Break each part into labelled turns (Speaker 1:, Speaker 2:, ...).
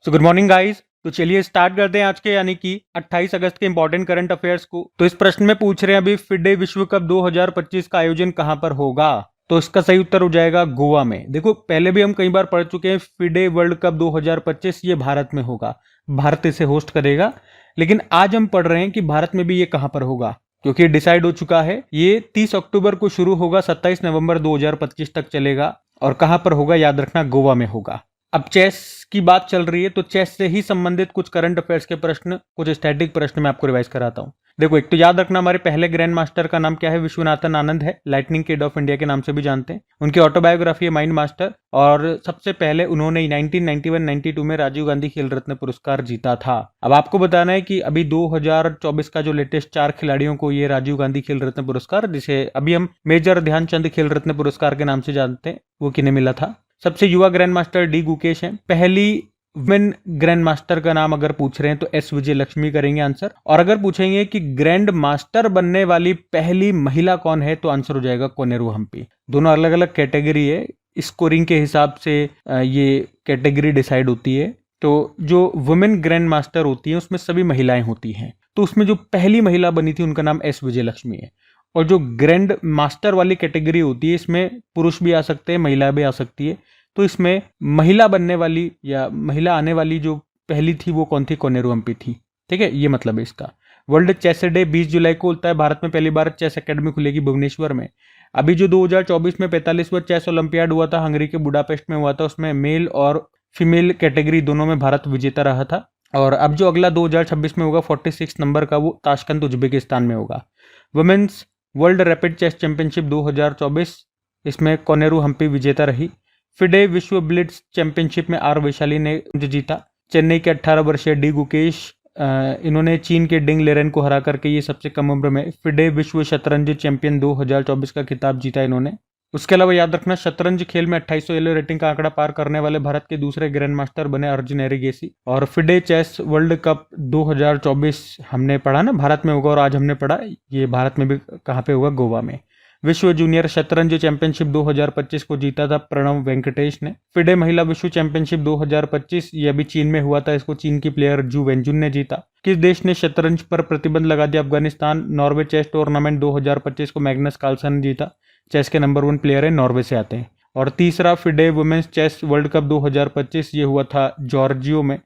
Speaker 1: So good morning guys. तो चलिए start करते हैं आज के यानी कि 28 अगस्त के इंपॉर्टेंट करंट अफेयर्स को। तो इस प्रश्न में पूछ रहे हैं अभी फिडे विश्व कप 2025 का आयोजन कहां पर होगा। तो इसका सही उत्तर हो जाएगा गोवा में। देखो पहले भी हम कई बार पढ़ चुके हैं फिडे वर्ल्ड कप 2025 ये भारत में होगा, भारत इसे होस्ट करेगा। लेकिन आज हम पढ़ रहे हैं कि भारत में भी ये कहां पर होगा, क्योंकि डिसाइड हो चुका है। ये 30 अक्टूबर को शुरू होगा, 27 नवंबर 2025 तक चलेगा। और कहां पर होगा याद रखना, गोवा में होगा। अब चेस की बात चल रही है तो चेस से ही संबंधित कुछ करंट अफेयर्स के प्रश्न, कुछ स्टैटिक प्रश्न मैं आपको रिवाइज कराता हूं। देखो एक तो याद रखना, हमारे पहले ग्रैंड मास्टर का नाम क्या है, विश्वनाथन आनंद है, लाइटनिंग किड ऑफ इंडिया के नाम से भी जानते हैं। उनकी ऑटोबायोग्राफी है माइंड मास्टर, और सबसे पहले उन्होंने 1991-92 में राजीव गांधी खेल रत्न पुरस्कार जीता था। अब आपको बताना है कि अभी 2024 का जो लेटेस्ट 4 खिलाड़ियों को ये राजीव गांधी खेल रत्न पुरस्कार, जिसे अभी हम मेजर ध्यानचंद खेल रत्न पुरस्कार के नाम से जानते हैं, वो किन्हें मिला था। सबसे युवा ग्रैंड मास्टर डी गुकेश हैं। पहली वुमेन ग्रैंड मास्टर का नाम अगर पूछ रहे हैं तो एस विजय लक्ष्मी करेंगे आंसर। और अगर पूछेंगे कि ग्रैंड मास्टर बनने वाली पहली महिला कौन है तो आंसर हो जाएगा कोनेरू हम्पी। दोनों अलग अलग कैटेगरी है, स्कोरिंग के हिसाब से ये कैटेगरी डिसाइड होती है। तो जो वुमेन ग्रैंड मास्टर होती है उसमें सभी महिलाएं होती हैं, तो उसमें जो पहली महिला बनी थी उनका नाम एस विजय लक्ष्मी है। और जो ग्रैंड मास्टर वाली कैटेगरी होती है इसमें पुरुष भी आ सकते हैं, महिला भी आ सकती है। तो इसमें महिला बनने वाली या महिला आने वाली जो पहली थी वो कौन थी, कोनेरू हम्पी थी। ठीक है, ये मतलब है इसका। वर्ल्ड चेस डे 20 जुलाई को होता है। भारत में पहली बार चेस एकेडमी खुलेगी भुवनेश्वर में। अभी जो 2024 में 45वां चेस ओलंपियाड हुआ था, हंगरी के बुडापेस्ट में हुआ था, उसमें मेल और फीमेल कैटेगरी दोनों में भारत विजेता रहा था। और अब जो अगला 2026 में होगा 46 नंबर का, वो ताशकंद उज्बेकिस्तान में होगा। Women's world rapid chess championship 2024, इसमें कोनेरू हम्पी विजेता रही। फिडे विश्व ब्लिट्ज चैंपियनशिप में आर वैशाली ने जीता। चेन्नई के 18 वर्षीय डी गुकेश, इन्होंने चीन के डिंग लेरेन को हरा करके ये सबसे कम उम्र में फिडे विश्व शतरंज चैंपियन 2024 का खिताब जीता इन्होंने। उसके अलावा याद रखना, शतरंज खेल में 2800 येलो रेटिंग का आंकड़ा पार करने वाले भारत के दूसरे ग्रैंड मास्टर बने अर्जुन एरिगेसी। और फिडे चेस वर्ल्ड कप 2024 हमने पढ़ा ना, भारत में होगा, और आज हमने पढ़ा ये भारत में भी कहाँ पे होगा, गोवा में। विश्व जूनियर शतरंज चैंपियनशिप 2025 को जीता था प्रणव वेंकटेश ने। फिडे महिला विश्व चैंपियनशिप 2025 ये अभी चीन में हुआ था, इसको चीन की प्लेयर जू वेंजुन ने जीता। किस देश ने शतरंज पर प्रतिबंध लगा दिया, अफगानिस्तान। नॉर्वे चेस टूर्नामेंट 2025 को मैग्नस कार्लसन ने जीता। चेस के नंबर 1 प्लेयर है, नॉर्वे से आते हैं। और तीसरा FIDE women's chess world cup 2025 ये हुआ था जॉर्जियो में,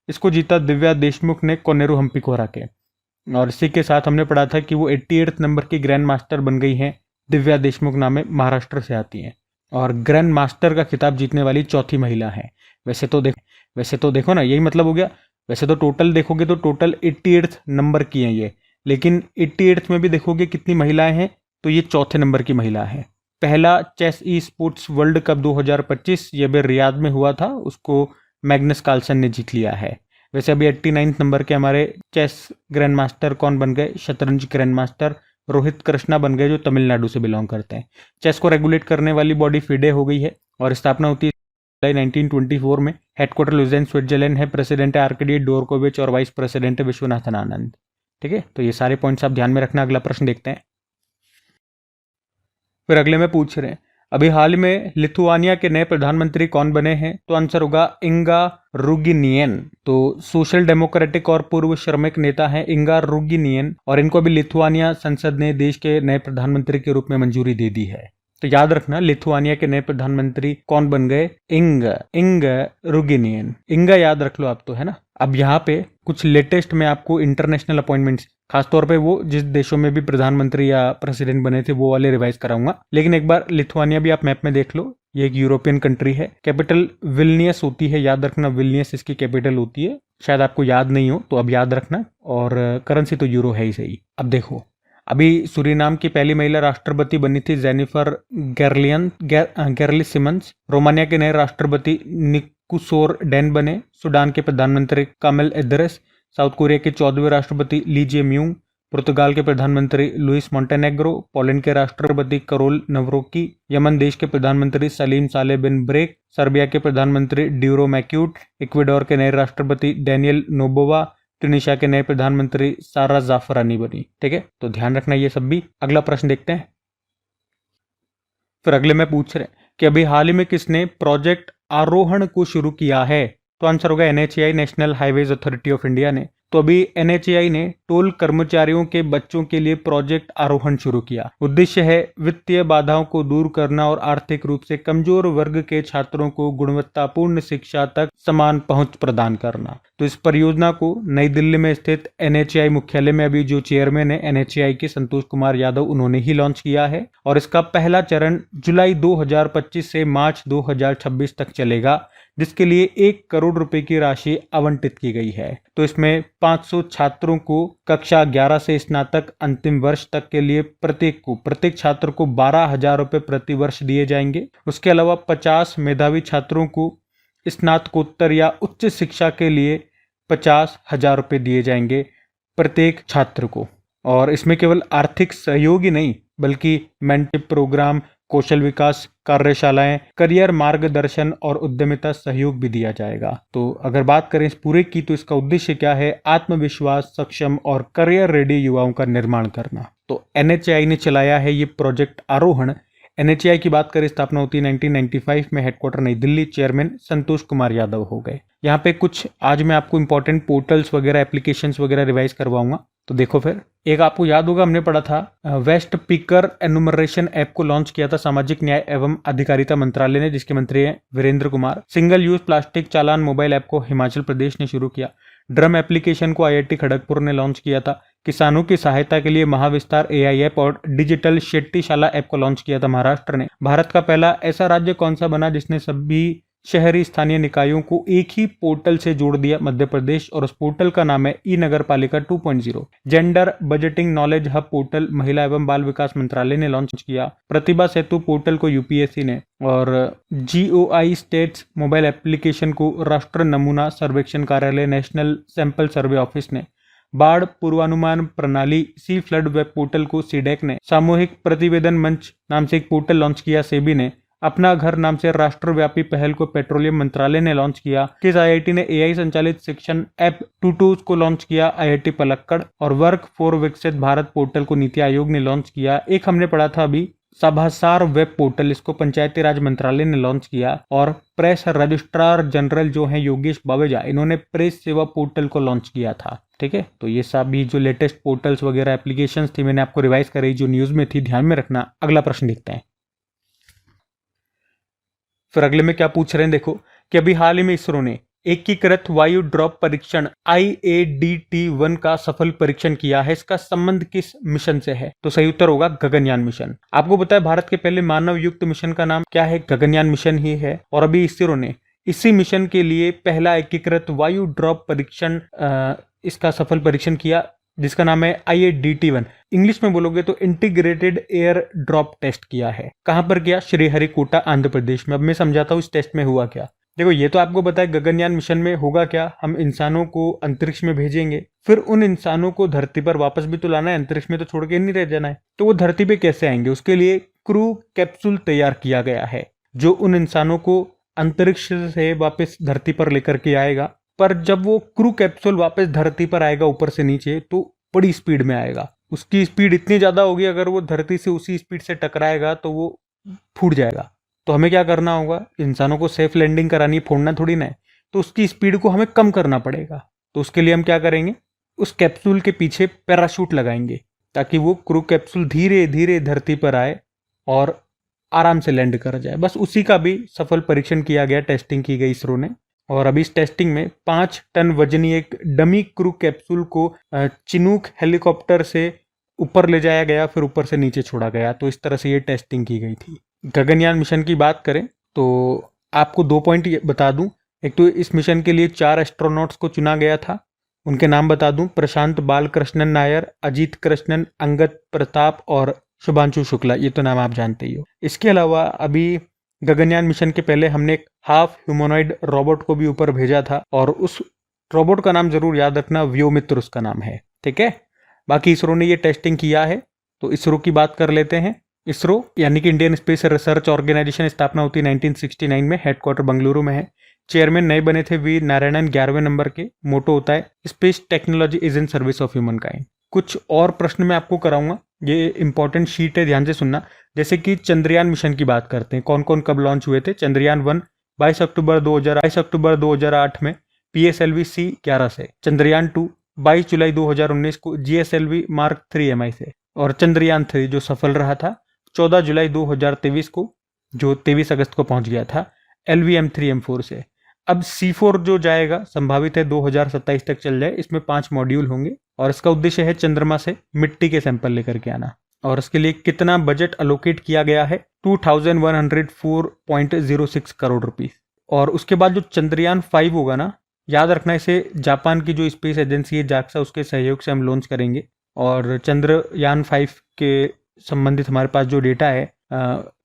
Speaker 1: इसको जीता दिव्या देशमुख ने कोनेरू हम्पी को हरा के। और इसी के साथ हमने पढ़ा था कि वो 88 नंबर की ग्रैंड मास्टर बन गई हैं। दिव्या देशमुख नाम है, महाराष्ट्र से आती हैं, और ग्रैंड मास्टर का खिताब जीतने वाली चौथी महिला है। वैसे तो देखो ना, यही मतलब हो गया। वैसे तो टोटल देखोगे तो टोटल 88 नंबर की हैं ये, लेकिन 88 में भी देखोगे कितनी महिलाएं हैं, तो ये चौथे नंबर की महिला है। पहला chess esports world cup 2025 ये भी रियाद में हुआ था, उसको मैग्नस कार्लसन ने जीत लिया है। वैसे अभी 89 नंबर के हमारे चेस ग्रैंड मास्टर कौन बन गए, शतरंज ग्रैंड मास्टर रोहित कृष्णा बन गए, जो तमिलनाडु से बिलोंग करते हैं। चेस को रेगुलेट करने वाली बॉडी फिडे हो गई है, और स्थापना होती है 1924 में। हेडक्वार्टर लुजेन स्विट्जरलैंड है। प्रेसिडेंट है आर्कडी डोरकोविच, और वाइस प्रेसिडेंट है विश्वनाथन आनंद। ठीक है, तो ये सारे पॉइंट्स आप ध्यान में रखना। अगला प्रश्न देखते हैं। फिर अगले में पूछ रहे हैं अभी हाल में लिथुआनिया के नए प्रधानमंत्री कौन बने हैं, तो आंसर होगा इंगा रुगिनियन। तो सोशल डेमोक्रेटिक और पूर्व श्रमिक नेता हैं इंगा रुगिनियन, और इनको अभी लिथुआनिया संसद ने देश के नए प्रधानमंत्री के रूप में मंजूरी दे दी है। तो याद रखना, लिथुआनिया के नए प्रधानमंत्री कौन बन गए, इंग रुगिनियन। इंगा याद रख लो आप तो, है ना। अब यहाँ पे कुछ लेटेस्ट में आपको इंटरनेशनल अपॉइंटमेंट्स, खासतौर पे वो जिस देशों में भी प्रधानमंत्री या प्रेसिडेंट बने थे वो वाले रिवाइज कराऊंगा। लेकिन एक बार लिथुआनिया भी आप मैप में देख लो, ये एक यूरोपियन कंट्री है। कैपिटल विल्नियस होती है, याद रखना, विल्नियस इसकी कैपिटल होती है। शायद आपको याद नहीं हो तो अब याद रखना। और करेंसी तो यूरो है ही सही। अब देखो, अभी सूरीनाम की पहली महिला राष्ट्रपति बनी थी जेनिफर गेर्लिसिमन्स। रोमानिया के नए राष्ट्रपति निकुसोर डेन बने। सूडान के प्रधानमंत्री कामिल इद्रिस। साउथ कोरिया के 14वें राष्ट्रपति ली जे म्यूंग। पुर्तगाल के प्रधानमंत्री लुइस मोंटेनेग्रो। पोलैंड के राष्ट्रपति करोल नवरोकी। यमन देश के प्रधानमंत्री सलीम साले बिन ब्रेक। सर्बिया के प्रधानमंत्री ड्यूरो मैक्यूट। इक्वेडोर के नए राष्ट्रपति डैनियल नोबोवा। ट्यूनीशिया के नए प्रधानमंत्री सारा जाफरानी बनी। ठीक है, तो ध्यान रखना ये सब भी। अगला प्रश्न देखते हैं। फिर अगले में पूछ रहे हैं कि अभी हाल ही में किसने प्रोजेक्ट आरोहण को शुरू किया है। तो आंसर होगा NHAI, national highways authority of India ने। तो अभी NHAI ने टोल कर्मचारियों के बच्चों के लिए प्रोजेक्ट आरोहण शुरू किया। उद्देश्य है वित्तीय बाधाओं को दूर करना और आर्थिक रूप से कमजोर वर्ग के छात्रों को गुणवत्तापूर्ण शिक्षा तक समान पहुंच प्रदान करना। तो इस परियोजना को नई दिल्ली में स्थित NHAI मुख्यालय में अभी जो चेयरमैन है NHAI के संतोष कुमार यादव, उन्होंने ही लॉन्च किया है और इसका पहला चरण जुलाई 2025 से मार्च 2026 तक चलेगा, जिसके लिए 1 करोड़ रुपए की राशि आवंटित की गई है। तो इसमें 500 छात्रों को कक्षा 11 से स्नातक अंतिम वर्ष तक के लिए प्रत्येक छात्र को 12,000 रुपए प्रति वर्ष दिए जाएंगे। उसके अलावा 50 मेधावी छात्रों को स्नातकोत्तर या उच्च शिक्षा के लिए 50,000 रुपए दिए जाएंगे प्रत्येक छात्र को। और इसमें केवल आर्थिक सहयोग ही नहीं बल्कि मेंटरशिप प्रोग्राम, कौशल विकास कार्यशालाएं, करियर मार्गदर्शन और उद्यमिता सहयोग भी दिया जाएगा। तो अगर बात करें इस पूरे की, तो इसका उद्देश्य क्या है? आत्मविश्वास, सक्षम और करियर रेडी युवाओं का निर्माण करना। तो NHAI ने चलाया है ये प्रोजेक्ट आरोहण। NHAI की बात करें, स्थापना होती है 1995 में, हेडक्वार्टर नई दिल्ली, चेयरमैन संतोष कुमार यादव हो गए। यहाँ पे कुछ आज मैं आपको इंपॉर्टेंट पोर्टल्स वगैरह, एप्लीकेशंस वगैरह रिवाइज करवाऊंगा। तो देखो फिर, एक आपको याद होगा हमने पढ़ा था वेस्ट पिकर एनुमरेशन ऐप को लॉन्च किया था सामाजिक न्याय एवं अधिकारिता मंत्रालय ने, जिसके मंत्री हैं Virendra Kumar. Single use plastic चालान मोबाइल ऐप को हिमाचल प्रदेश ने शुरू किया। ड्रम एप्लीकेशन को IIT खड़गपुर ने लॉन्च किया था। किसानों की सहायता के लिए महाविस्तार AI ऐप और डिजिटल शेट्टीशाला ऐप को लॉन्च किया था महाराष्ट्र ने। भारत का पहला ऐसा राज्य कौन सा बना जिसने सभी शहरी स्थानीय निकायों को एक ही पोर्टल से जोड़ दिया? मध्य प्रदेश, और उस पोर्टल का नाम है ई-नगर पालिका 2.0। Gender budgeting knowledge hub portal महिला एवं बाल विकास मंत्रालय ने लॉन्च किया। प्रतिभा सेतु पोर्टल को UPSC ने, और GOI स्टेट्स मोबाइल एप्लीकेशन को राष्ट्र नमूना सर्वेक्षण कार्यालय नेशनल सैंपल सर्वे ऑफिस ने। बाढ़ पूर्वानुमान प्रणाली सी फ्लड वेब पोर्टल को सीडेक ने। सामूहिक प्रतिवेदन मंच नाम से एक पोर्टल लॉन्च किया सेबी ने। अपना घर नाम से राष्ट्रव्यापी पहल को पेट्रोलियम मंत्रालय ने लॉन्च किया। किस IIT ने AI संचालित शिक्षण ऐप टूटूज को लॉन्च किया? IIT पलक्कड़। और वर्क फॉर विकसित भारत पोर्टल को नीति आयोग ने लॉन्च किया। एक हमने पढ़ा था अभी सभासार वेब पोर्टल, इसको पंचायती राज मंत्रालय ने लॉन्च किया। और प्रेस रजिस्ट्रार जनरल जो हैं योगेश बावेजा, इन्होंने प्रेस सेवा पोर्टल को लॉन्च किया था। ठीक है, तो ये सभी जो लेटेस्ट पोर्टल्स वगैरह एप्लीकेशंस थी मैंने आपको रिवाइज कराई जो न्यूज में थी, ध्यान में रखना। अगला प्रश्न देखते हैं। फिर अगले में क्या पूछ रहे हैं, देखो कि अभी हाल ही में इसरो ने एकीकृत वायु ड्रॉप परीक्षण IADT-1 का सफल परीक्षण किया है। इसका संबंध किस मिशन से है? तो सही उत्तर होगा गगनयान मिशन। आपको पता है भारत के पहले मानव युक्त मिशन का नाम क्या है? गगनयान मिशन ही है। और अभी इसरो ने इसी मिशन के लिए पहला एकीकृत वायु ड्रॉप परीक्षण इसका सफल परीक्षण किया, जिसका नाम है IADT-1। इंग्लिश में बोलोगे तो इंटीग्रेटेड एयर ड्रॉप टेस्ट किया है। कहां पर किया? श्रीहरिकोटा, आंध्र प्रदेश में। अब मैं समझाता हूं इस टेस्ट में हुआ क्या। देखो, ये तो आपको पता है गगनयान मिशन में होगा क्या, हम इंसानों को अंतरिक्ष में भेजेंगे, फिर उन इंसानों को धरती पर वापस भी तो लाना है, अंतरिक्ष में तो छोड़ के नहीं रह जाना है। तो वो धरती पे कैसे आएंगे? उसके लिए क्रू कैप्सूल तैयार किया गया है जो उन इंसानों को अंतरिक्ष से वापस धरती पर लेकर के आएगा। पर जब वो क्रू कैप्सूल वापस धरती पर आएगा ऊपर से नीचे, तो बड़ी स्पीड में आएगा। उसकी स्पीड इतनी ज्यादा होगी, अगर वो धरती से उसी स्पीड से टकराएगा तो वो फूट जाएगा। तो हमें क्या करना होगा? इंसानों को सेफ लैंडिंग करानी, फोड़ना थोड़ी ना है। तो उसकी स्पीड को हमें कम करना पड़ेगा। तो उसके लिए हम क्या करेंगे? उस कैप्सूल के पीछे पैराशूट लगाएंगे ताकि वो क्रू कैप्सूल धीरे धीरे धरती पर आए और आराम से लैंड कर जाए। बस उसी का भी सफल परीक्षण किया गया, टेस्टिंग की गई इसरो ने। और अभी इस टेस्टिंग में 5 टन वजनी एक डमी क्रू कैप्सूल को चिनूक हेलीकॉप्टर से ऊपर ले जाया गया, फिर ऊपर से नीचे छोड़ा गया। तो इस तरह से ये टेस्टिंग की गई थी। गगनयान मिशन की बात करें तो आपको 2 पॉइंट बता दूं। एक तो इस मिशन के लिए 4 एस्ट्रोनॉट्स को चुना गया था। उनके नाम बता दूं, प्रशांत बालकृष्णन नायर, अजीत कृष्णन, अंगद प्रताप और शुभांशु शुक्ला। ये तो नाम आप जानते ही हो। इसके अलावा अभी गगनयान मिशन के पहले हमने एक हाफ ह्यूमनॉइड रोबोट को भी ऊपर भेजा था, और उस रोबोट का नाम जरूर याद रखना, व्योमित्र उसका नाम है। ठीक है, बाकी इसरो ने ये टेस्टिंग किया है। तो इसरो की बात कर लेते हैं। इसरो यानी कि इंडियन स्पेस रिसर्च ऑर्गेनाइजेशन, स्थापना होती है 1969 में, हेडक्वार्टर बेंगलुरु में है। चेयरमैन नए बने थे वी नारायणन, 11वें नंबर के। मोटो होता है space technology is in service of human kind. कुछ और प्रश्न मैं आपको कराऊंगा, ये इंपॉर्टेंट शीट है, ध्यान से सुनना। जैसे कि चंद्रयान मिशन की बात करते हैं, कौन कौन कब लॉन्च हुए थे। चंद्रयान 1 22 अक्टूबर 2008 में PSLV C11 से। चंद्रयान 2 22 जुलाई 2019 को GSLV मार्क 3 MI से। और चंद्रयान 3 जो सफल रहा था 14 जुलाई 2023 को, जो 23 अगस्त को पहुंच गया था LVM-3M4 से। अब C4 जो जाएगा संभावित है 2027 तक चल जाए। इसमें 5 मॉड्यूल होंगे और इसका उद्देश्य है चंद्रमा से मिट्टी के सैंपल लेकर के आना। और इसके लिए कितना बजट अलोकेट किया गया है? 2104.06 करोड़ रुपीस। और उसके बाद जो चंद्रयान 5 होगा ना, याद रखना इसे जापान की जो स्पेस एजेंसी है जाक्सा, उसके सहयोग से हम लॉन्च करेंगे। और चंद्रयान 5 के संबंधित हमारे पास जो डेटा है,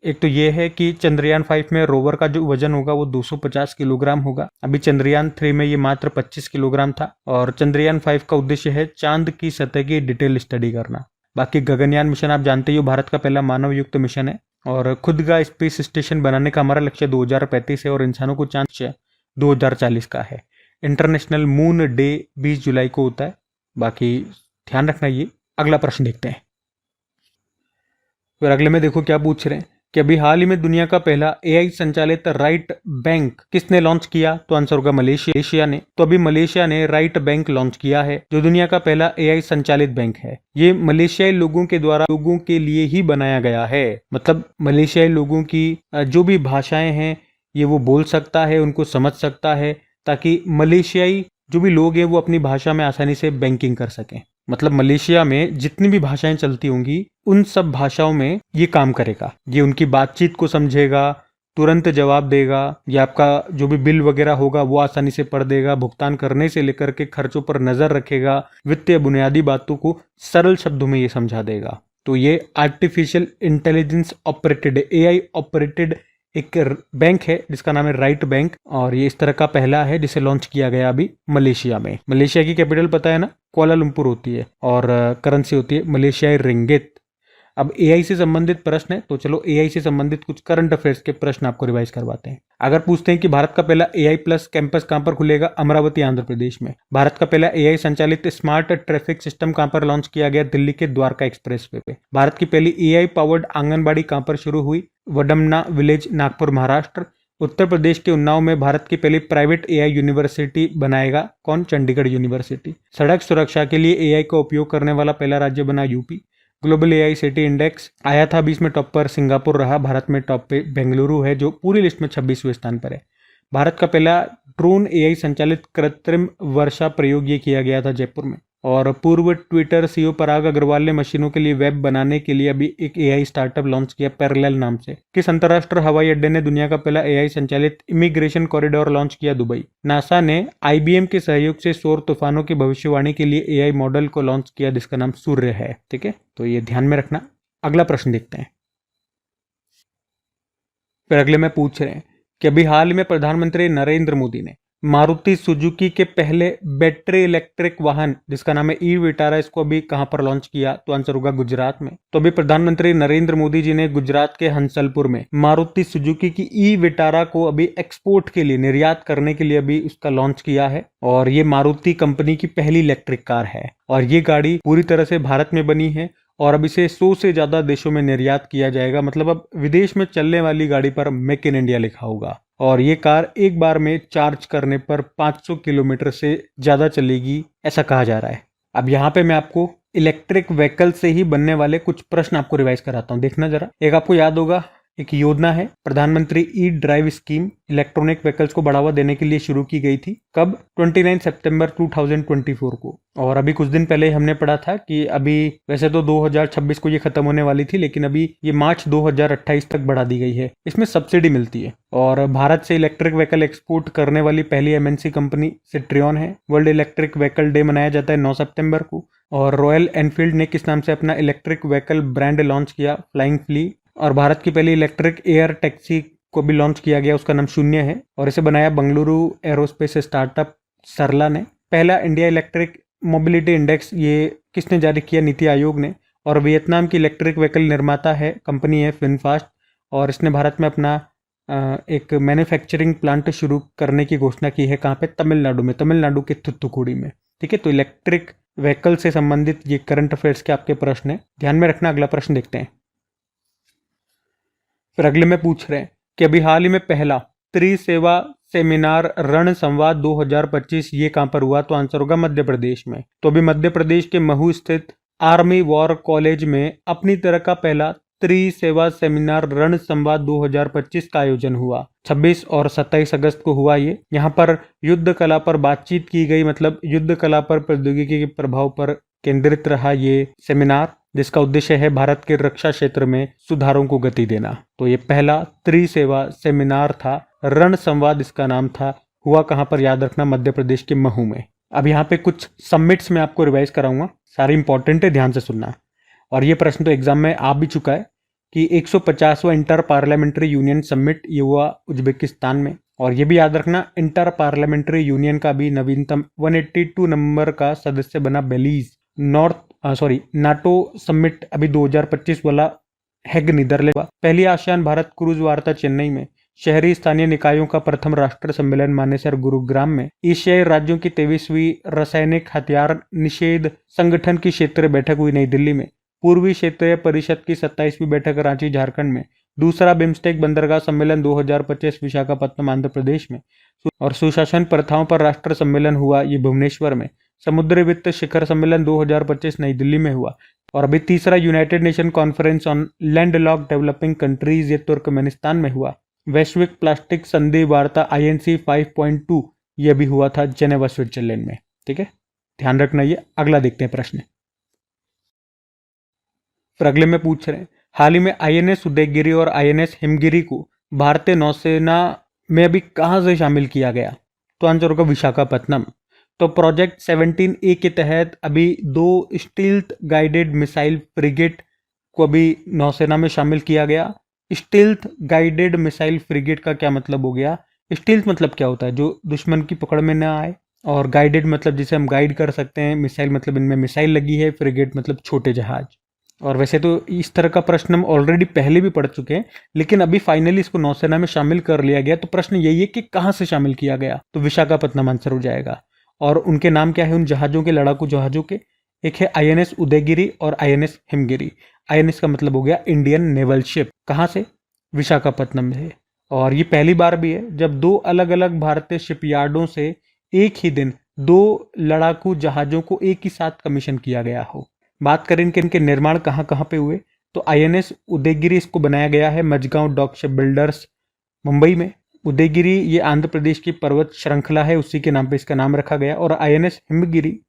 Speaker 1: एक तो ये है कि चंद्रयान 5 में रोवर का जो वजन होगा वो 250 किलोग्राम होगा। अभी चंद्रयान 3 में ये मात्र 25 किलोग्राम था। और चंद्रयान 5 का उद्देश्य है चांद की सतह की डिटेल स्टडी करना। बाकी गगनयान मिशन आप जानते ही हो, भारत का पहला मानव युक्त मिशन है और खुद का स्पेस स्टेशन बनाने का हमारा लक्ष्य 2035 है और इंसानों को चांद 2040 का है। इंटरनेशनल मून डे 20 जुलाई को होता है। बाकी ध्यान रखना ये। अगला प्रश्न देखते हैं। फिर अगले में देखो क्या पूछ रहे हैं कि अभी हाल ही में दुनिया का पहला AI संचालित राइट बैंक किसने लॉन्च किया? तो आंसर होगा मलेशिया ने। तो अभी मलेशिया ने राइट बैंक लॉन्च किया है जो दुनिया का पहला AI संचालित बैंक है। ये मलेशियाई लोगों के द्वारा लोगों के लिए ही बनाया गया है। मतलब मलेशियाई लोगों की जो भी भाषाएं हैं ये वो बोल सकता है, उनको समझ सकता है, ताकि मलेशियाई जो भी लोग हैं वो अपनी भाषा में आसानी से बैंकिंग कर सकें। मतलब मलेशिया में जितनी भी भाषाएं चलती होंगी उन सब भाषाओं में ये काम करेगा। ये उनकी बातचीत को समझेगा, तुरंत जवाब देगा, या आपका जो भी बिल वगैरह होगा वो आसानी से पढ़ देगा, भुगतान करने से लेकर के खर्चों पर नजर रखेगा, वित्तीय बुनियादी बातों को सरल शब्दों में ये समझा देगा। तो ये artificial intelligence operated AI operated एक बैंक है जिसका नाम है राइट बैंक। और ये इस तरह का पहला है जिसे लॉन्च किया गया अभी मलेशिया में। मलेशिया की कैपिटल पता है ना, कुआलालंपुर होती है और करेंसी होती है मलेशियाई रिंगिट। अब AI से संबंधित प्रश्न है तो चलो AI से संबंधित कुछ करंट अफेयर्स के प्रश्न आपको रिवाइज करवाते हैं। अगर पूछते हैं कि भारत का पहला AI प्लस कैंपस कहां पर खुलेगा? अमरावती आंध्र प्रदेश में। भारत का पहला AI संचालित स्मार्ट ट्रैफिक सिस्टम कहां पर लॉन्च किया गया? दिल्ली के द्वारका एक्सप्रेसवे पे। भारत की पहली AI पावर्ड आंगनबाड़ी कहां पर शुरू हुई? वडमना विलेज, नागपुर, महाराष्ट्र। उत्तर प्रदेश के उन्नाव में भारत की पहली प्राइवेट AI यूनिवर्सिटी बनाएगा कौन? चंडीगढ़ यूनिवर्सिटी। सड़क सुरक्षा के लिए AI का उपयोग करने वाला पहला राज्य बना UP. Global AI city index आया था 20 में टॉप पर सिंगापुर रहा, भारत में टॉप पे बेंगलुरु है जो पूरी लिस्ट में 26वें स्थान पर है। भारत का पहला ड्रोन AI संचालित कृत्रिम वर्षा प्रयोग ये किया गया था जयपुर में। और पूर्व ट्विटर CEO पराग अग्रवाल ने मशीनों के लिए वेब बनाने के लिए अभी एक AI स्टार्टअप लॉन्च किया पैरेलल नाम से। किस अंतरराष्ट्रीय हवाई अड्डे ने दुनिया का पहला AI संचालित इमिग्रेशन कॉरिडोर लॉन्च किया? दुबई। नासा ने IBM के सहयोग से सौर तूफानों की भविष्यवाणी के लिए AI मॉडल को लॉन्च किया जिसका नाम सूर्य है। ठीक है, तो ये ध्यान में रखना। अगला प्रश्न देखते हैं। फिर अगले में पूछ रहे हैं कि अभी हाल में प्रधानमंत्री नरेंद्र मोदी ने मारुति सुजुकी के पहले बैटरी इलेक्ट्रिक वाहन जिसका नाम है ई विटारा, इसको अभी कहां पर लॉन्च किया? तो आंसर होगा गुजरात में। तो अभी प्रधानमंत्री नरेंद्र मोदी जी ने गुजरात के हंसलपुर में मारुति सुजुकी की ई विटारा को अभी एक्सपोर्ट के लिए, निर्यात करने के लिए अभी उसका लॉन्च किया है। और ये मारुति कंपनी की पहली इलेक्ट्रिक कार है और ये गाड़ी पूरी तरह से भारत में बनी है और अब इसे 100 से ज्यादा देशों में निर्यात किया जाएगा। मतलब अब विदेश में चलने वाली गाड़ी पर मेक इन इंडिया लिखा होगा। और ये कार एक बार में चार्ज करने पर 500 किलोमीटर से ज्यादा चलेगी ऐसा कहा जा रहा है। अब यहाँ पे मैं आपको इलेक्ट्रिक व्हीकल से ही बनने वाले कुछ प्रश्न आपको रिवाइज कराता हूँ, देखना जरा। एक आपको याद होगा एक योजना है प्रधानमंत्री E drive scheme, electronic vehicles को बढ़ावा देने के लिए शुरू की गई थी। कब? 29 सितंबर 2024 को। और अभी कुछ दिन पहले हमने पढ़ा था कि अभी वैसे तो 2026 को ये खत्म होने वाली थी, लेकिन अभी ये मार्च 2028 तक बढ़ा दी गई है। इसमें सब्सिडी मिलती है। और भारत से इलेक्ट्रिक व्हीकल एक्सपोर्ट करने वाली पहली MNC कंपनी सिट्रियन है। वर्ल्ड इलेक्ट्रिक व्हीकल डे मनाया जाता है 9 सितंबर को। और रॉयल एनफील्ड ने किस नाम से अपना इलेक्ट्रिक व्हीकल ब्रांड लॉन्च किया? Flying Flea. और भारत की पहली इलेक्ट्रिक एयर टैक्सी को भी लॉन्च किया गया, उसका नाम शून्य है और इसे बनाया बंगलुरु एरोस्पेस स्टार्टअप सरला ने। पहला इंडिया इलेक्ट्रिक मोबिलिटी इंडेक्स ये किसने जारी किया? नीति आयोग ने। और वियतनाम की इलेक्ट्रिक व्हीकल निर्माता है कंपनी है फिनफास्ट और इसने भारत में अपना एक मैन्युफैक्चरिंग प्लांट शुरू करने की घोषणा की है। कहाँ पे? तमिलनाडु में, तमिलनाडु के थुत्तुकुड़ी में। ठीक है, तो इलेक्ट्रिक व्हीकल से संबंधित ये करंट अफेयर्स के आपके प्रश्न है, ध्यान में रखना। अगला प्रश्न देखते हैं। फिर अगले में पूछ रहे हैं कि अभी हाल ही में पहला त्रिसेवा सेमिनार रण संवाद 2025 ये कहां पर हुआ? तो आंसर होगा मध्य प्रदेश में। तो अभी मध्य प्रदेश के महू स्थित आर्मी वॉर कॉलेज में अपनी तरह का पहला त्रिसेवा सेमिनार रण संवाद 2025 का आयोजन हुआ। 26 और 27 अगस्त को हुआ ये। यहाँ पर युद्ध कला पर बातचीत की गई, मतलब युद्ध कला पर प्रौद्योगिकी के प्रभाव पर केंद्रित रहा ये सेमिनार, जिसका उद्देश्य है भारत के रक्षा क्षेत्र में सुधारों को गति देना। तो ये पहला त्रिसेवा सेमिनार था, रण संवाद इसका नाम था। हुआ कहां पर? याद रखना, मध्य प्रदेश के महू में। अब यहाँ पे कुछ समिट्स में आपको रिवाइज कराऊंगा, सारे इंपॉर्टेंट है, ध्यान से सुनना। और ये प्रश्न तो एग्जाम में आ भी चुका है कि 150वां इंटर पार्लियामेंट्री यूनियन समिट ये हुआ उज्बेकिस्तान में। और ये भी याद रखना, इंटर पार्लियामेंट्री यूनियन का भी नवीनतम 182 नंबर का सदस्य बना बेलीज। नाटो समिट अभी 2025 वाला हेग नीदरलैंड। पहली आसियान भारत क्रूज वार्ता चेन्नई में। शहरी स्थानीय निकायों का प्रथम राष्ट्र सम्मेलन मानेसर गुरुग्राम में। एशियाई राज्यों की 23वीं रासायनिक हथियार निषेध संगठन की क्षेत्रीय बैठक हुई नई दिल्ली में। पूर्वी क्षेत्रीय परिषद की 27वीं बैठक रांची झारखंड में। दूसरा बिम्स्टेक बंदरगाह सम्मेलन 2025 विशाखापट्टनम आंध्र प्रदेश में। और सुशासन प्रथाओं पर राष्ट्र सम्मेलन हुआ ये भुवनेश्वर में। समुद्री वित्त शिखर सम्मेलन 2025 नई दिल्ली में हुआ। और अभी तीसरा United nation conference on landlocked developing countries ये तुर्कमेनिस्तान में हुआ। वैश्विक प्लास्टिक संधि वार्ता INC 5.2 ये भी हुआ था जेनेवा स्विट्जरलैंड में। ठीक है, ध्यान रखना ये। अगला देखते हैं प्रश्न। फिर अगले में पूछ रहे हैं, हाल ही में INS उदयगिरी और INS हिमगिरी को भारतीय नौसेना में अभी कहां से शामिल किया गया? तो आंसर होगा विशाखापत्तनम। तो प्रोजेक्ट 17A के तहत अभी 2 स्टील्थ गाइडेड मिसाइल फ्रिगेट को अभी नौसेना में शामिल किया गया। स्टील्थ गाइडेड मिसाइल फ्रिगेट का क्या मतलब हो गया? स्टील्थ मतलब क्या होता है? जो दुश्मन की पकड़ में ना आए। और गाइडेड मतलब जिसे हम गाइड कर सकते हैं। मिसाइल मतलब इनमें मिसाइल लगी है। फ्रिगेट मतलब छोटे जहाज। और वैसे तो इस तरह का प्रश्न हम ऑलरेडी पहले भी पढ़ चुके हैं, लेकिन अभी फाइनली इसको नौसेना में शामिल कर लिया गया। तो प्रश्न यही है कि कहां से शामिल किया गया? तो विशाखापत्तनम आंसर हो जाएगा। और उनके नाम क्या है उन जहाजों के, लड़ाकू जहाजों के? एक है INS उदयगिरी और INS हिमगिरी। INS का मतलब हो गया इंडियन नेवल शिप। कहां से? विशाखापत्तनम से। और ये पहली बार भी है जब 2 अलग अलग भारतीय शिपयार्डों से एक ही दिन 2 लड़ाकू जहाजों को एक ही साथ कमीशन किया गया हो। बात करें इनके निर्माण कहाँ कहाँ पे हुए, तो INS उदयगिरी इसको बनाया गया है Mazagon dock ship builders Mumbai में। उदयगिरी ये आंध्र प्रदेश की पर्वत श्रृंखला है, उसी के नाम पे इसका नाम रखा गया। और INS Himgiri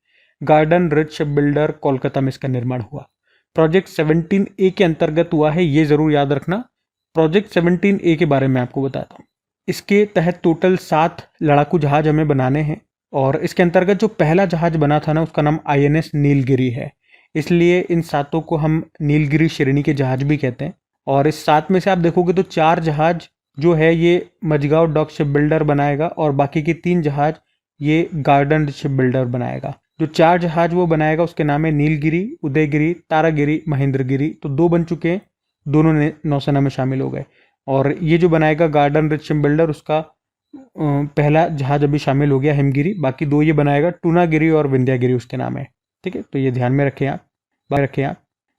Speaker 1: garden rich ship builder Kolkata में इसका निर्माण हुआ। प्रोजेक्ट 17A के अंतर्गत हुआ है, ये जरूर याद रखना। प्रोजेक्ट 17A के बारे में आपको बताता हूँ। इसके तहत टोटल 7 लड़ाकू जहाज हमें बनाने हैं। और इसके अंतर्गत जो पहला जहाज बना था ना, उसका नाम INS नीलगिरी है, इसलिए इन 7 को हम नीलगिरी श्रेणी के जहाज भी कहते हैं। और इस 7 में से आप देखोगे तो 4 जहाज जो है ये मझगांव डॉक शिप बिल्डर बनाएगा और बाकी के 3 जहाज ये गार्डन शिप बिल्डर बनाएगा। जो 4 जहाज वो बनाएगा उसके नाम है नीलगिरी, उदयगिरी, तारागिरी, महेंद्रगिरी। तो 2 बन चुके हैं, दोनों ने नौसेना में शामिल हो गए। और ये जो बनाएगा गार्डन रिच शिप बिल्डर, उसका पहला जहाज अभी शामिल हो गया हिमगिरी। बाकी 2 ये बनाएगा, टूनागिरी और विंध्यागिरी उसके नाम है। ठीक है, तो ये ध्यान में रखें आप।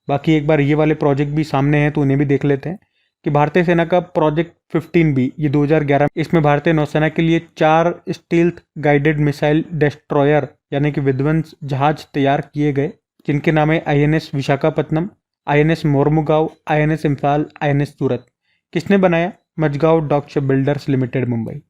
Speaker 1: बाकी एक बार ये वाले प्रोजेक्ट भी सामने हैं तो उन्हें भी देख लेते हैं कि भारतीय सेना का प्रोजेक्ट 15B ये 2011, इसमें भारतीय नौसेना के लिए 4 स्टील्थ गाइडेड मिसाइल डेस्ट्रॉयर यानी कि विध्वंस जहाज तैयार किए गए, जिनके नाम है INS Visakhapatnam, INS Mormugao, INS Imphal, INS Surat. किसने बनाया? Mazagon dock ship builders limited Mumbai.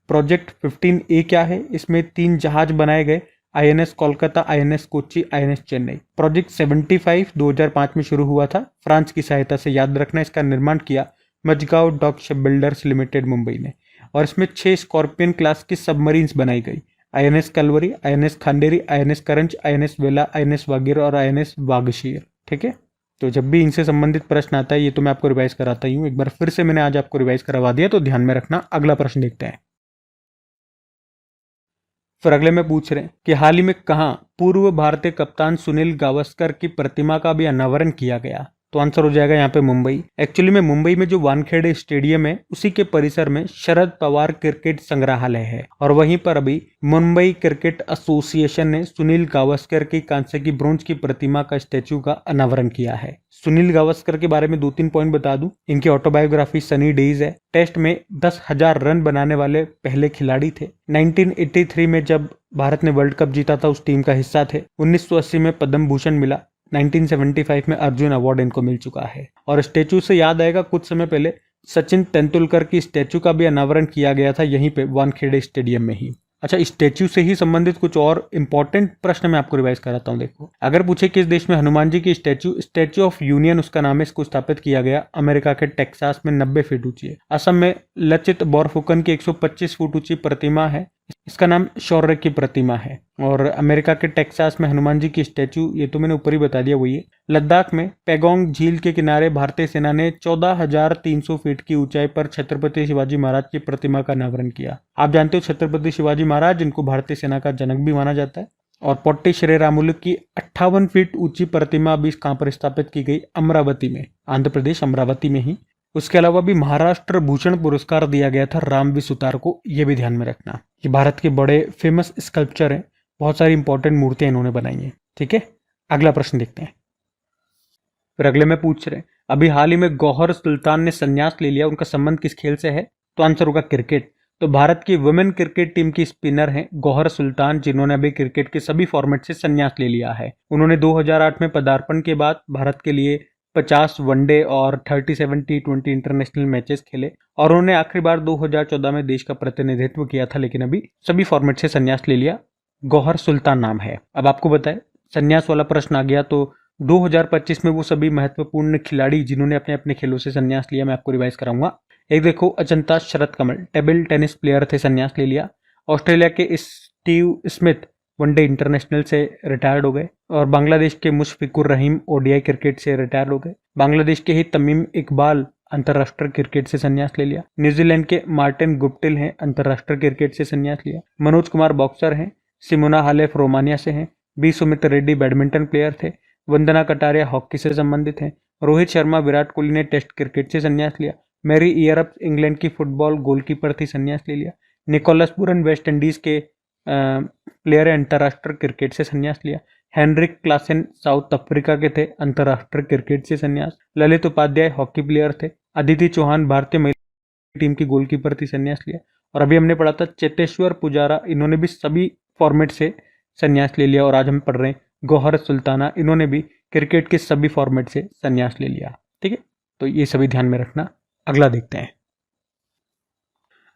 Speaker 1: Project 15A क्या है? इसमें 3 जहाज बनाए गए, INS Kolkata, INS Kochi, INS Chennai. Project 75 2005 में शुरू हुआ था, फ्रांस की सहायता से। याद रखना, इसका निर्माण किया Mazagon dock ship builders limited Mumbai ने। और इसमें 6 स्कॉर्पियन क्लास की सबमरीन्स बनाई गई, INS Kalvari, INS Khanderi, INS करंज, INS वेला, INS वागीर और INS वागशीर। ठीक है, तो जब भी इनसे संबंधित प्रश्न आता है ये तो मैं आपको रिवाइज कराता ही हूँ। एक बार फिर से मैंने आज आपको रिवाइज करवा दिया, तो ध्यान में रखना। अगला प्रश्न देखते हैं। फिर अगले में पूछ रहे हैं कि हाल ही में कहां पूर्व भारतीय कप्तान सुनील गावस्कर की प्रतिमा का भी अनावरण किया गया? तो आंसर हो जाएगा यहाँ पे मुंबई। एक्चुअली में मुंबई में जो वानखेड़े स्टेडियम है उसी के परिसर में शरद पवार क्रिकेट संग्रहालय है और वहीं पर अभी मुंबई क्रिकेट एसोसिएशन ने सुनील गावस्कर की कांस्य की ब्रोंज की प्रतिमा का स्टैचू का अनावरण किया है। सुनील गावस्कर के बारे में 2-3 पॉइंट बता दूं। इनकी ऑटोबायोग्राफी सनी डेज है। टेस्ट में 10,000 रन बनाने वाले पहले खिलाड़ी थे। 1983 में जब भारत ने वर्ल्ड कप जीता था उस टीम का हिस्सा थे। 1980 में पद्म भूषण मिला। 1975 में अर्जुन अवार्ड इनको मिल चुका है। और स्टैचू से याद आएगा, कुछ समय पहले सचिन तेंदुलकर की स्टैचू का भी अनावरण किया गया था यहीं पे वानखेड़े स्टेडियम में ही। अच्छा, स्टैचू से ही संबंधित कुछ और इंपॉर्टेंट प्रश्न मैं आपको रिवाइज कराता हूँ। देखो, अगर पूछे किस देश में हनुमान जी की स्टैचू ऑफ यूनियन उसका नाम है, इसको स्थापित किया गया अमेरिका के टेक्सास में, 90 फीट ऊंची है। असम में लचित बोरफुकन की 125 फुट ऊंची प्रतिमा है, इसका नाम शौर्य की प्रतिमा है। और अमेरिका के टेक्सास में हनुमान जी की स्टैचू, ये तो मैंने ऊपर ही बता दिया, वही है। लद्दाख में पैगोंग झील के किनारे भारतीय सेना ने 14,300 फीट की ऊंचाई पर छत्रपति शिवाजी महाराज की प्रतिमा का अनावरण किया। आप जानते हो छत्रपति शिवाजी महाराज, जिनको भारतीय सेना का जनक भी माना जाता है। और पोट्टी श्रीरामुलु की 58 फीट ऊंची प्रतिमा अभी कहां पर स्थापित की गई? अमरावती में, आंध्र प्रदेश, अमरावती में ही। उसके अलावा भी महाराष्ट्र भूषण पुरस्कार दिया गया था रामवी सुतार को, यह भी ध्यान में रखना। ये भारत के बड़े फेमस स्कल्पचर हैं, बहुत सारी इंपॉर्टेंट मूर्तियां इन्होंने बनाई हैं। ठीक है, अगला प्रश्न देखते हैं। फिर अगले में पूछ रहे हैं, अभी हाल ही में गौहर सुल्तान ने संन्यास ले लिया, उनका संबंध किस खेल से है? तो आंसर होगा क्रिकेट। तो भारत की वुमेन क्रिकेट टीम की स्पिनर हैं गौहर सुल्तान, जिन्होंने अभी क्रिकेट के सभी फॉर्मेट से संन्यास ले लिया है। उन्होंने 2008 में पदार्पण के बाद भारत के लिए 50 वनडे और 37 टी20 इंटरनेशनल मैचेस खेले और उन्होंने आखिरी बार 2014 में देश का प्रतिनिधित्व किया था, लेकिन अभी सभी फॉर्मेट से संन्यास ले लिया। गौहर सुल्तान नाम है। अब आपको बताए, संन्यास वाला प्रश्न आ गया तो 2025 में वो सभी महत्वपूर्ण खिलाड़ी जिन्होंने अपने अपने खेलों से संन्यास लिया, मैं आपको रिवाइज कराऊंगा। एक देखो, Ajanta Sharath Kamal table tennis player थे, संन्यास ले लिया। ऑस्ट्रेलिया के स्टीव स्मिथ वनडे इंटरनेशनल से रिटायर्ड हो गए। और बांग्लादेश के मुशफिकुर रहीम ओडीआई क्रिकेट से रिटायर हो गए। बांग्लादेश के ही तमीम इकबाल अंतर्राष्ट्रीय क्रिकेट से संन्यास ले लिया। न्यूजीलैंड के मार्टिन गुप्टिल हैं, अंतर्राष्ट्रीय क्रिकेट से संन्यास लिया। मनोज कुमार बॉक्सर हैं। सिमोना हालेफ रोमानिया से हैं। B Sumeeth Reddy badminton player थे। वंदना कटारिया हॉकी से संबंधित हैं। रोहित शर्मा विराट कोहली ने टेस्ट क्रिकेट से संन्यास लिया। मैरी इयरअप इंग्लैंड की फुटबॉल गोलकीपर थी, संन्यास ले लिया। निकोलस पुरन वेस्ट इंडीज के प्लेयर अंतर्राष्ट्रीय क्रिकेट से संन्यास लिया। हेनरिक क्लासेन साउथ अफ्रीका के थे, अंतर्राष्ट्रीय क्रिकेट से संन्यास। ललित उपाध्याय हॉकी प्लेयर थे। अदिति चौहान भारतीय महिला टीम की गोलकीपर थी, संन्यास लिया। और अभी हमने पढ़ा था चेतेश्वर पुजारा, इन्होंने भी सभी फॉर्मेट से संन्यास ले लिया। और आज हम पढ़ रहे हैं गौहर सुल्ताना, इन्होंने भी क्रिकेट के सभी फॉर्मेट से संन्यास ले लिया। ठीक है, तो ये सभी ध्यान में रखना। अगला देखते हैं।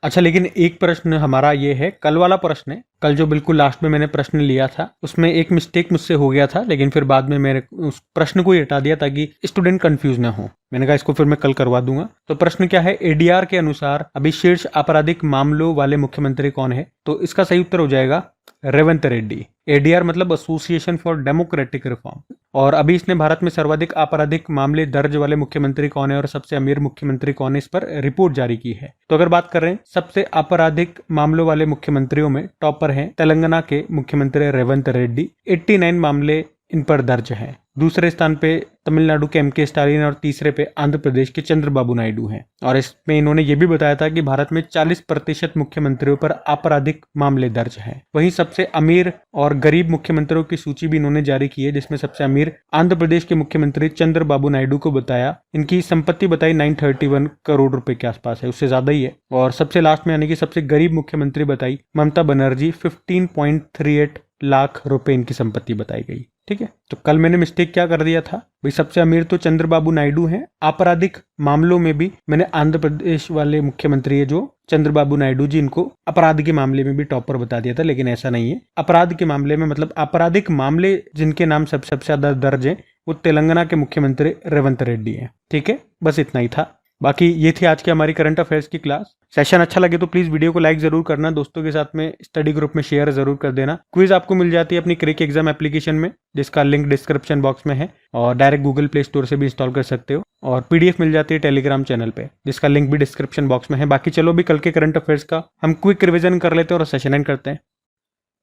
Speaker 1: अच्छा, लेकिन एक प्रश्न हमारा ये है, कल वाला प्रश्न है, कल जो बिल्कुल लास्ट में मैंने प्रश्न लिया था उसमें एक मिस्टेक मुझसे हो गया था, लेकिन फिर बाद में मैंने उस प्रश्न को ही हटा दिया ताकि स्टूडेंट कंफ्यूज ना हो। मैंने कहा इसको फिर मैं कल करवा दूंगा। तो प्रश्न क्या है, एडीआर के अनुसार अभी शीर्ष आपराधिक मामलों वाले मुख्यमंत्री कौन है? तो इसका सही उत्तर हो जाएगा रेवंत रेड्डी। एडीआर मतलब एसोसिएशन फॉर डेमोक्रेटिक रिफॉर्म। और अभी इसने भारत में सर्वाधिक आपराधिक मामले दर्ज वाले मुख्यमंत्री कौन है और सबसे अमीर मुख्यमंत्री कौन है, इस पर रिपोर्ट जारी की है। तो अगर बात कर रहे हैं सबसे आपराधिक मामलों वाले मुख्यमंत्रियों में, टॉपर हैं तेलंगाना के मुख्यमंत्री रेवंत रेड्डी, 89 मामले इन पर दर्ज हैं। दूसरे स्थान पे तमिलनाडु के एमके स्टालिन और तीसरे पे आंध्र प्रदेश के चंद्रबाबू नायडू हैं। और इसमें इन्होंने ये भी बताया था कि भारत में 40% मुख्यमंत्रियों पर आपराधिक मामले दर्ज हैं। वहीं सबसे अमीर और गरीब मुख्यमंत्रियों की सूची भी इन्होंने जारी की है, जिसमें सबसे अमीर आंध्र प्रदेश के मुख्यमंत्री चंद्रबाबू नायडू को बताया, इनकी संपत्ति बताई 931 करोड़ रुपए के आसपास है, उससे ज्यादा ही है। और सबसे लास्ट में यानी कि सबसे गरीब मुख्यमंत्री बताई ममता बनर्जी, 15.38 लाख रुपए इनकी संपत्ति बताई गई। ठीक है, तो कल मैंने मिस्टेक क्या कर दिया था भाई, सबसे अमीर तो चंद्रबाबू नायडू हैं, आपराधिक मामलों में भी मैंने आंध्र प्रदेश वाले मुख्यमंत्री है जो चंद्रबाबू नायडू जी, इनको अपराध के मामले में भी टॉपर बता दिया था, लेकिन ऐसा नहीं है। अपराध के मामले में मतलब आपराधिक मामले जिनके नाम सबसे ज्यादा दर्ज है वो तेलंगाना के मुख्यमंत्री रेवंत रेड्डी है। ठीक है, बस इतना ही था। बाकी ये थी आज की हमारी करंट अफेयर्स की क्लास। सेशन अच्छा लगे तो प्लीज वीडियो को लाइक जरूर करना, दोस्तों के साथ में स्टडी ग्रुप में शेयर जरूर कर देना। क्विज आपको मिल जाती है अपनी क्रिक एग्जाम एप्लीकेशन में, जिसका लिंक डिस्क्रिप्शन बॉक्स में है, और डायरेक्ट गूगल प्ले स्टोर से भी इंस्टॉल कर सकते हो। और पीडीएफ मिल जाती है टेलीग्राम चैनल पे, जिसका लिंक भी डिस्क्रिप्शन बॉक्स में है। बाकी चलो भी कल के करंट अफेयर्स का हम क्विक रिविजन कर लेते हैं और सेशन एंड करते हैं।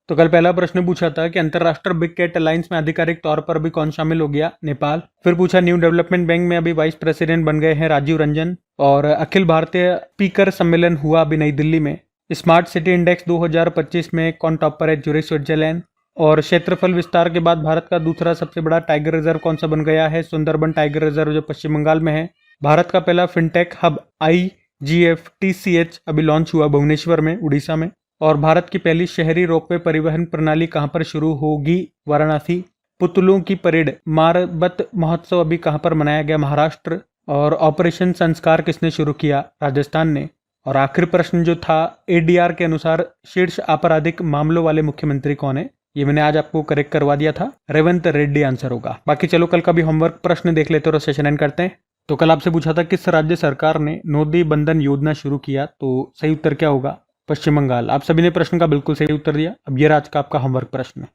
Speaker 1: तो कल पहला प्रश्न पूछा था कि अंतरराष्ट्रीय बिग कैट अलायंस में आधिकारिक तौर पर अभी कौन शामिल हो गया, नेपाल। फिर पूछा न्यू डेवलपमेंट बैंक में अभी वाइस प्रेसिडेंट बन गए हैं राजीव रंजन। और अखिल भारतीय स्पीकर सम्मेलन हुआ अभी नई दिल्ली में। स्मार्ट सिटी इंडेक्स 2025 में कौन टॉपर है, ज्यूरिख स्विट्जरलैंड। और क्षेत्रफल विस्तार के बाद भारत का दूसरा सबसे बड़ा टाइगर रिजर्व कौन सा बन गया है, सुंदरबन टाइगर रिजर्व जो पश्चिम बंगाल में है। भारत का पहला फिनटेक हब IGFTCH अभी लॉन्च हुआ भुवनेश्वर में, उड़ीसा में। और भारत की पहली शहरी रोपवे परिवहन प्रणाली कहां पर शुरू होगी, वाराणसी। पुतलों की परेड मारबत महोत्सव अभी कहां पर मनाया गया, महाराष्ट्र। और ऑपरेशन संस्कार किसने शुरू किया, राजस्थान ने। और आखिरी प्रश्न जो था ADR के अनुसार शीर्ष आपराधिक मामलों वाले मुख्यमंत्री कौन है, ये मैंने आज आपको करेक्ट करवा दिया था, रेवंत रेड्डी आंसर होगा। बाकी चलो कल का भी होमवर्क प्रश्न देख लेते और सेशन एंड करते हैं। तो कल आपसे पूछा था किस राज्य सरकार ने नोदी बंधन योजना शुरू किया, तो सही उत्तर क्या होगा, पश्चिम बंगाल। आप सभी ने प्रश्न का बिल्कुल सही उत्तर दिया। अब ये आज का आपका होमवर्क प्रश्न।